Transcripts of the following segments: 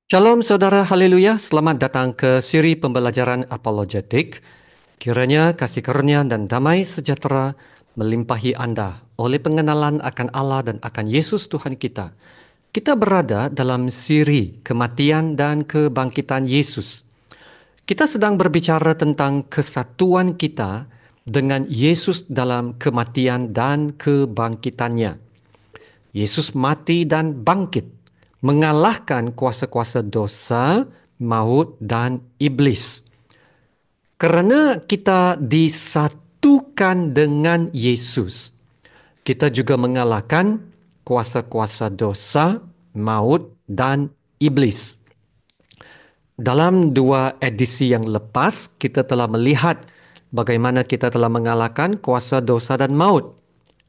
Shalom saudara, haleluya. Selamat datang ke siri pembelajaran apologetik. Kiranya kasih karunia dan damai sejahtera melimpahi Anda oleh pengenalan akan Allah dan akan Yesus Tuhan kita. Kita berada dalam siri kematian dan kebangkitan Yesus. Kita sedang berbicara tentang kesatuan kita dengan Yesus dalam kematian dan kebangkitannya. Yesus mati dan bangkit, mengalahkan kuasa-kuasa dosa, maut, dan iblis. Kerana kita disatukan dengan Yesus, kita juga mengalahkan kuasa-kuasa dosa, maut, dan iblis. Dalam dua edisi yang lepas, kita telah melihat bagaimana kita telah mengalahkan kuasa dosa dan maut.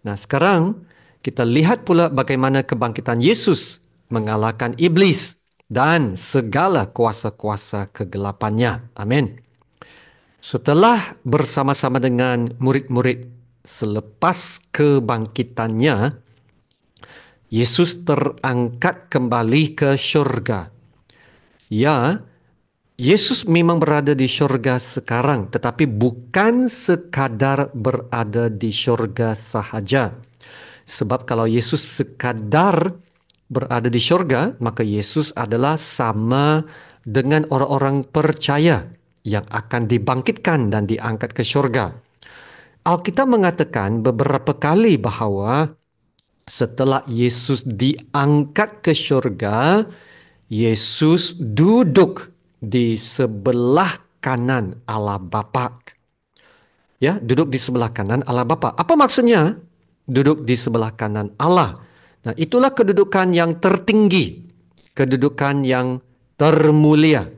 Nah, sekarang kita lihat pula bagaimana kebangkitan Yesus mengalahkan iblis dan segala kuasa-kuasa kegelapannya. Amin. Setelah bersama-sama dengan murid-murid selepas kebangkitannya, Yesus terangkat kembali ke syurga. Ya, Yesus memang berada di syurga sekarang, tetapi bukan sekadar berada di syurga sahaja. Sebab kalau Yesus sekadar berada di syurga, maka Yesus adalah sama dengan orang-orang percaya yang akan dibangkitkan dan diangkat ke syurga. Alkitab mengatakan beberapa kali bahawa setelah Yesus diangkat ke syurga, Yesus duduk di sebelah kanan Allah Bapa. Ya, duduk di sebelah kanan Allah Bapa. Apa maksudnya? Duduk di sebelah kanan Allah. Nah, itulah kedudukan yang tertinggi, kedudukan yang termulia,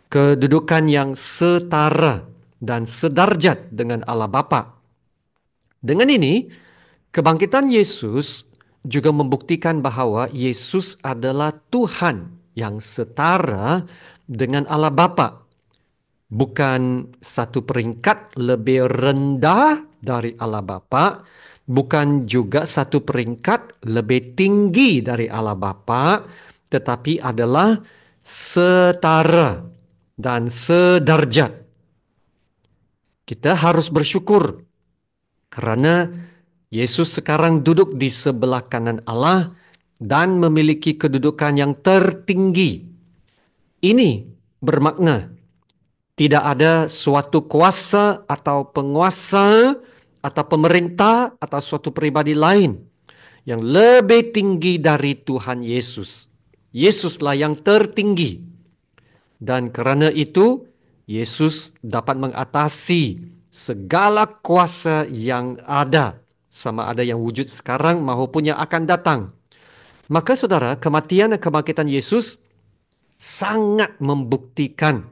kedudukan yang setara dan sedarjat dengan Allah Bapa. Dengan ini, kebangkitan Yesus juga membuktikan bahawa Yesus adalah Tuhan yang setara dengan Allah Bapa. Bukan satu peringkat lebih rendah dari Allah Bapa, bukan juga satu peringkat lebih tinggi dari Allah Bapa, tetapi adalah setara dan sederajat. Kita harus bersyukur kerana Yesus sekarang duduk di sebelah kanan Allah dan memiliki kedudukan yang tertinggi. Ini bermakna tidak ada suatu kuasa atau penguasa atau pemerintah atau suatu pribadi lain yang lebih tinggi dari Tuhan Yesus. Yesuslah yang tertinggi. Dan kerana itu, Yesus dapat mengatasi segala kuasa yang ada, sama ada yang wujud sekarang maupun yang akan datang. Maka saudara, kematian dan kebangkitan Yesus sangat membuktikan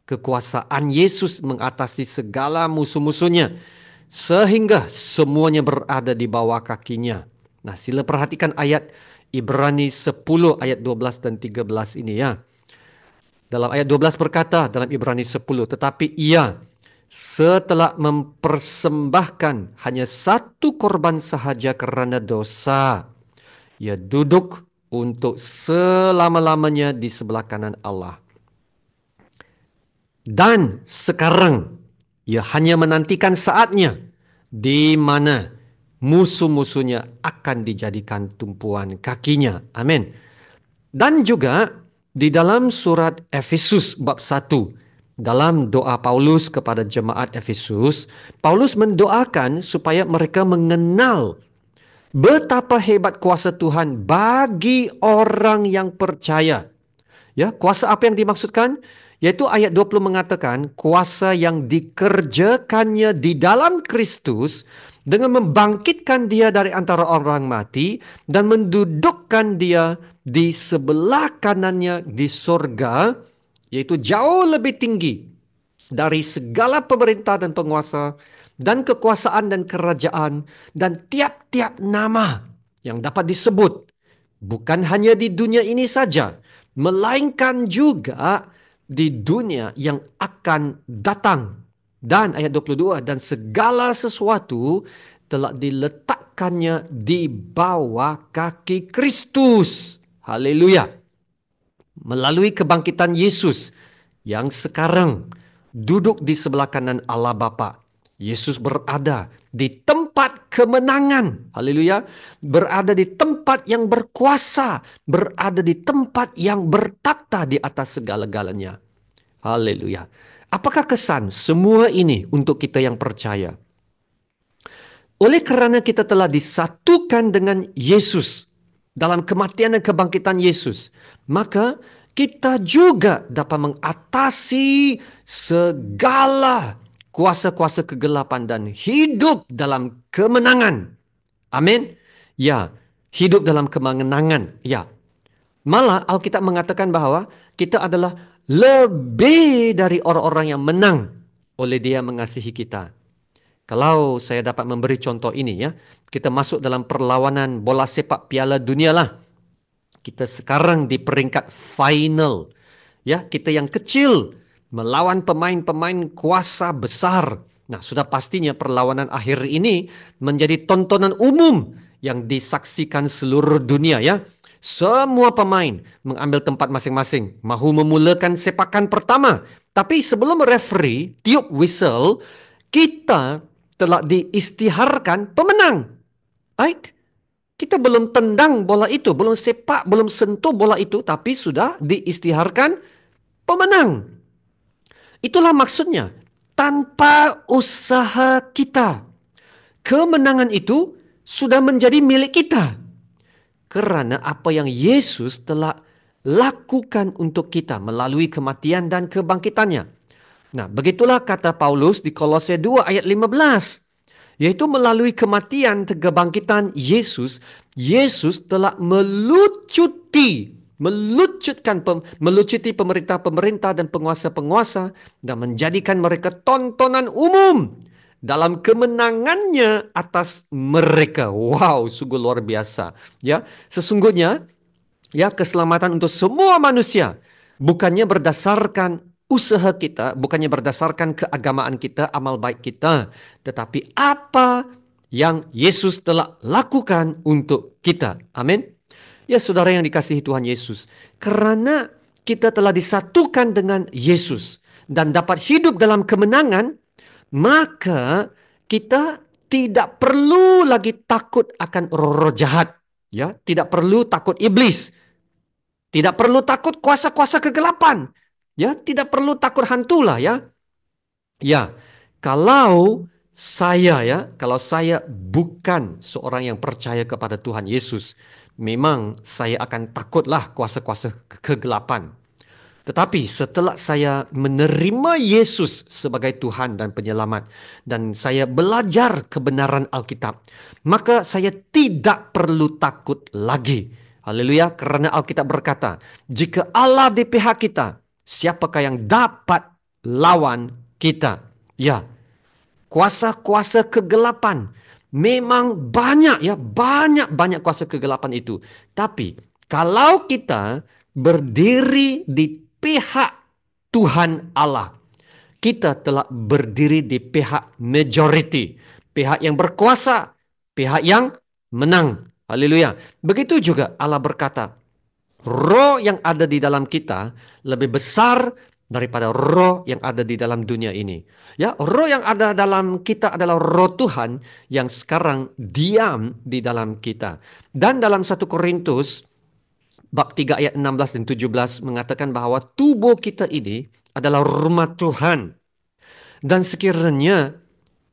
kekuasaan Yesus mengatasi segala musuh-musuhnya, sehingga semuanya berada di bawah kakinya. Nah, sila perhatikan ayat Ibrani 10 ayat 12 dan 13 ini ya. Dalam ayat 12 berkata dalam Ibrani 10, tetapi ia setelah mempersembahkan hanya satu korban sahaja kerana dosa, ia duduk untuk selama-lamanya di sebelah kanan Allah. Dan sekarang ia hanya menantikan saatnya di mana musuh-musuhnya akan dijadikan tumpuan kakinya. Amin. Dan juga di dalam surat Efesus bab 1, dalam doa Paulus kepada jemaat Efesus, Paulus mendoakan supaya mereka mengenal betapa hebat kuasa Tuhan bagi orang yang percaya. Ya, kuasa apa yang dimaksudkan? Yaitu ayat 20 mengatakan kuasa yang dikerjakannya di dalam Kristus dengan membangkitkan dia dari antara orang mati dan mendudukkan dia di sebelah kanannya di sorga, yaitu jauh lebih tinggi dari segala pemerintah dan penguasa dan kekuasaan dan kerajaan dan tiap-tiap nama yang dapat disebut. Bukan hanya di dunia ini saja, melainkan juga di dunia yang akan datang. Dan ayat 22, dan segala sesuatu telah diletakkannya di bawah kaki Kristus. Haleluya. melalui kebangkitan Yesus yang sekarang duduk di sebelah kanan Allah Bapa. Yesus berada di tempat kemenangan. Haleluya. Berada di tempat yang berkuasa. Berada di tempat yang bertakhta di atas segala-galanya. Haleluya. Apakah kesan semua ini untuk kita yang percaya? Oleh kerana kita telah disatukan dengan Yesus dalam kematian dan kebangkitan Yesus, maka kita juga dapat mengatasi segala kuasa-kuasa kegelapan dan hidup dalam kemenangan. Amin. Ya, hidup dalam kemenangan. Ya. Malah Alkitab mengatakan bahawa kita adalah lebih dari orang-orang yang menang oleh Dia mengasihi kita. Kalau saya dapat memberi contoh ini ya, kita masuk dalam perlawanan bola sepak Piala Dunia lah. Kita sekarang di peringkat final. Ya, kita yang kecil melawan pemain-pemain kuasa besar. Nah, sudah pastinya perlawanan akhir ini menjadi tontonan umum yang disaksikan seluruh dunia ya. Semua pemain mengambil tempat masing-masing, mahu memulakan sepakan pertama. Tapi sebelum referee tiup whistle, kita telah diisytiharkan pemenang. Baik, kita belum tendang bola itu, belum sepak, belum sentuh bola itu, tapi sudah diisytiharkan pemenang. Itulah maksudnya. Tanpa usaha kita, kemenangan itu sudah menjadi milik kita. Kerana apa yang Yesus telah lakukan untuk kita melalui kematian dan kebangkitannya. Nah, begitulah kata Paulus di Kolose 2 ayat 15. Yaitu melalui kematian dan kebangkitan Yesus, Yesus telah melucuti pemerintah-pemerintah dan penguasa-penguasa dan menjadikan mereka tontonan umum dalam kemenangannya atas mereka. Wow, sungguh luar biasa. Ya, sesungguhnya ya keselamatan untuk semua manusia bukannya berdasarkan usaha kita, bukannya berdasarkan keagamaan kita, amal baik kita, tetapi apa yang Yesus telah lakukan untuk kita. Amin. Ya saudara yang dikasihi Tuhan Yesus, kerana kita telah disatukan dengan Yesus dan dapat hidup dalam kemenangan, maka kita tidak perlu lagi takut akan roh-roh jahat. Ya, tidak perlu takut iblis. Tidak perlu takut kuasa-kuasa kegelapan. Ya, tidak perlu takut hantu lah ya. Ya, kalau saya bukan seorang yang percaya kepada Tuhan Yesus, memang saya akan takutlah kuasa-kuasa kegelapan. Tetapi setelah saya menerima Yesus sebagai Tuhan dan Penyelamat dan saya belajar kebenaran Alkitab, maka saya tidak perlu takut lagi. Haleluya, kerana Alkitab berkata, jika Allah di pihak kita, siapakah yang dapat lawan kita? Ya, kuasa-kuasa kegelapan memang banyak ya, banyak kuasa kegelapan itu. Tapi kalau kita berdiri di pihak Tuhan Allah, kita telah berdiri di pihak majority, pihak yang berkuasa, pihak yang menang. Haleluya. Begitu juga Allah berkata, roh yang ada di dalam kita lebih besar daripada roh yang ada di dalam dunia ini. Ya, roh yang ada dalam kita adalah roh Tuhan yang sekarang diam di dalam kita. Dan dalam 1 Korintus bab 3 ayat 16 dan 17 mengatakan bahawa tubuh kita ini adalah rumah Tuhan. Dan sekiranya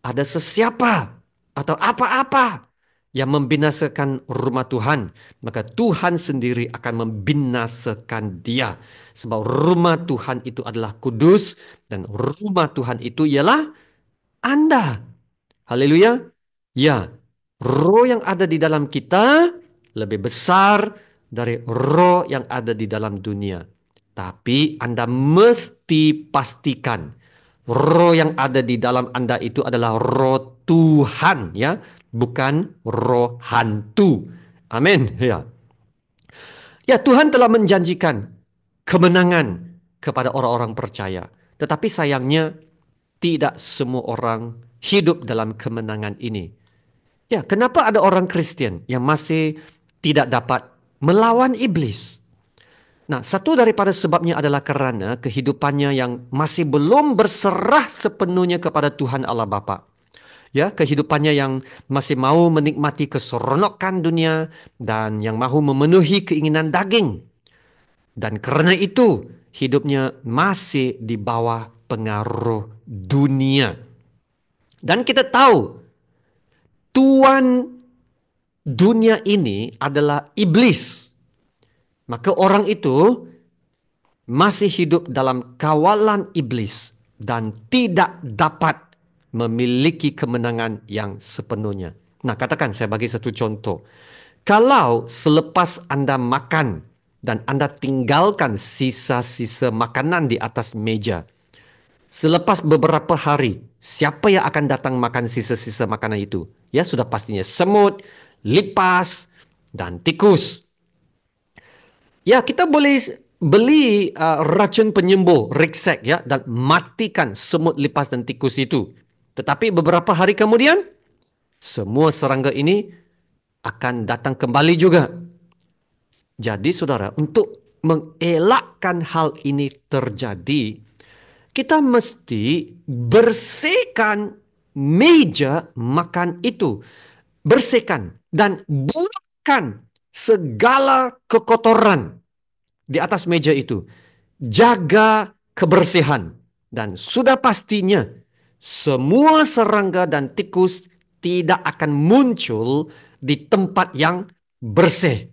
ada sesiapa atau apa-apa yang membinasakan rumah Tuhan, maka Tuhan sendiri akan membinasakan dia. Sebab rumah Tuhan itu adalah kudus dan rumah Tuhan itu ialah Anda. Haleluya. Ya, roh yang ada di dalam kita lebih besar dari roh yang ada di dalam dunia. Tapi Anda mesti pastikan roh yang ada di dalam Anda itu adalah roh Tuhan, ya, bukan roh hantu. Amin. Ya. Ya, Tuhan telah menjanjikan kemenangan kepada orang-orang percaya. Tetapi sayangnya tidak semua orang hidup dalam kemenangan ini. Ya, kenapa ada orang Kristen yang masih tidak dapat melawan iblis? Nah, satu daripada sebabnya adalah karena kehidupannya yang masih belum berserah sepenuhnya kepada Tuhan Allah Bapa. Ya, kehidupannya yang masih mau menikmati keseronokan dunia dan yang mahu memenuhi keinginan daging. Dan karena itu, hidupnya masih di bawah pengaruh dunia. Dan kita tahu, tuan dunia ini adalah iblis. Maka orang itu masih hidup dalam kawalan iblis dan tidak dapat memiliki kemenangan yang sepenuhnya. Nah, katakan saya bagi satu contoh. Kalau selepas Anda makan dan Anda tinggalkan sisa-sisa makanan di atas meja, selepas beberapa hari, siapa yang akan datang makan sisa-sisa makanan itu? Ya, sudah pastinya semut, lipas, dan tikus. Ya, kita boleh beli racun penyembuh, Rexac ya, dan matikan semut, lipas dan tikus itu. Tetapi beberapa hari kemudian, semua serangga ini akan datang kembali juga. Jadi saudara, untuk mengelakkan hal ini terjadi, kita mesti bersihkan meja makan itu. Bersihkan dan buangkan segala kekotoran di atas meja itu. Jaga kebersihan. Dan sudah pastinya semua serangga dan tikus tidak akan muncul di tempat yang bersih.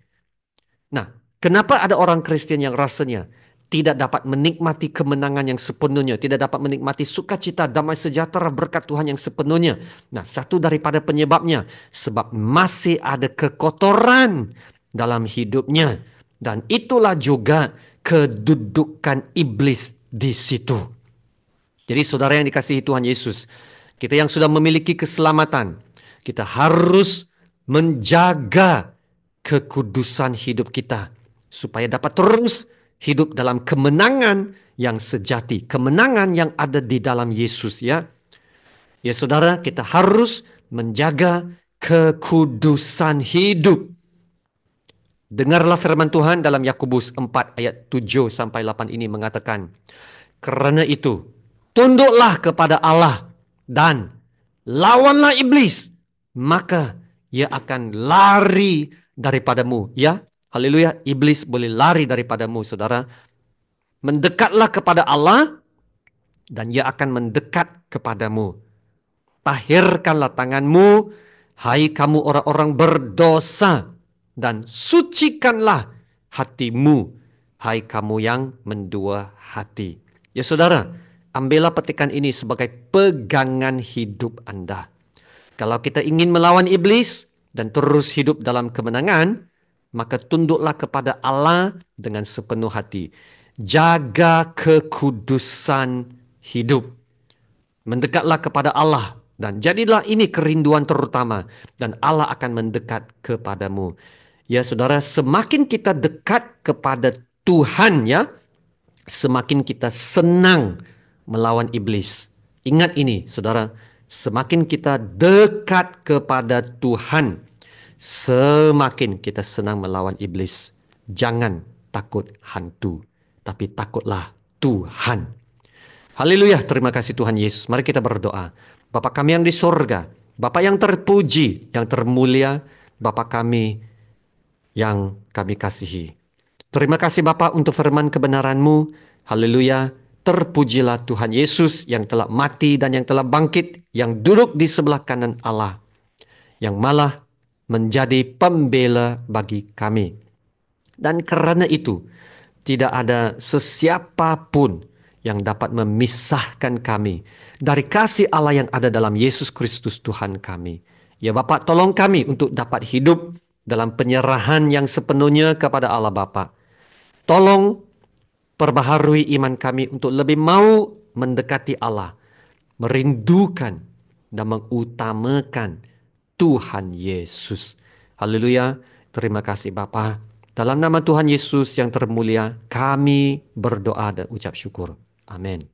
Nah, kenapa ada orang Kristen yang rasanya tidak dapat menikmati kemenangan yang sepenuhnya, tidak dapat menikmati sukacita, damai sejahtera, berkat Tuhan yang sepenuhnya? Nah, satu daripada penyebabnya, sebab masih ada kekotoran dalam hidupnya. Dan itulah juga kedudukan iblis di situ. Jadi saudara yang dikasihi Tuhan Yesus, kita yang sudah memiliki keselamatan, kita harus menjaga kekudusan hidup kita supaya dapat terus hidup dalam kemenangan yang sejati, kemenangan yang ada di dalam Yesus ya. Ya saudara, kita harus menjaga kekudusan hidup. Dengarlah firman Tuhan dalam Yakobus 4 ayat 7 sampai 8 ini mengatakan, karena itu, tunduklah kepada Allah dan lawanlah iblis, maka ia akan lari daripadamu. Ya, haleluya, iblis boleh lari daripadamu, saudara. Mendekatlah kepada Allah dan ia akan mendekat kepadamu. Tahirkanlah tanganmu, hai kamu orang-orang berdosa, dan sucikanlah hatimu, hai kamu yang mendua hati. Ya saudara, ambillah petikan ini sebagai pegangan hidup Anda. Kalau kita ingin melawan iblis dan terus hidup dalam kemenangan, maka tunduklah kepada Allah dengan sepenuh hati. Jaga kekudusan hidup. Mendekatlah kepada Allah dan jadilah ini kerinduan terutama dan Allah akan mendekat kepadamu. Ya saudara, semakin kita dekat kepada Tuhan ya, semakin kita senang melawan iblis. Ingat ini saudara, semakin kita dekat kepada Tuhan, semakin kita senang melawan iblis. Jangan takut hantu, tapi takutlah Tuhan. Haleluya, terima kasih Tuhan Yesus. Mari kita berdoa. Bapa kami yang di surga, Bapa yang terpuji, yang termulia, Bapa kami yang kami kasihi. Terima kasih Bapa untuk firman kebenaran-Mu. Haleluya, terpujilah Tuhan Yesus yang telah mati dan yang telah bangkit, yang duduk di sebelah kanan Allah, yang malah menjadi pembela bagi kami. Dan karena itu, tidak ada sesiapapun yang dapat memisahkan kami dari kasih Allah yang ada dalam Yesus Kristus Tuhan kami. Ya Bapak, tolong kami untuk dapat hidup dalam penyerahan yang sepenuhnya kepada Allah Bapa. Tolong perbaharui iman kami untuk lebih mau mendekati Allah, merindukan dan mengutamakan Tuhan Yesus. Haleluya. Terima kasih Bapa. Dalam nama Tuhan Yesus yang termulia, kami berdoa dan ucap syukur. Amin.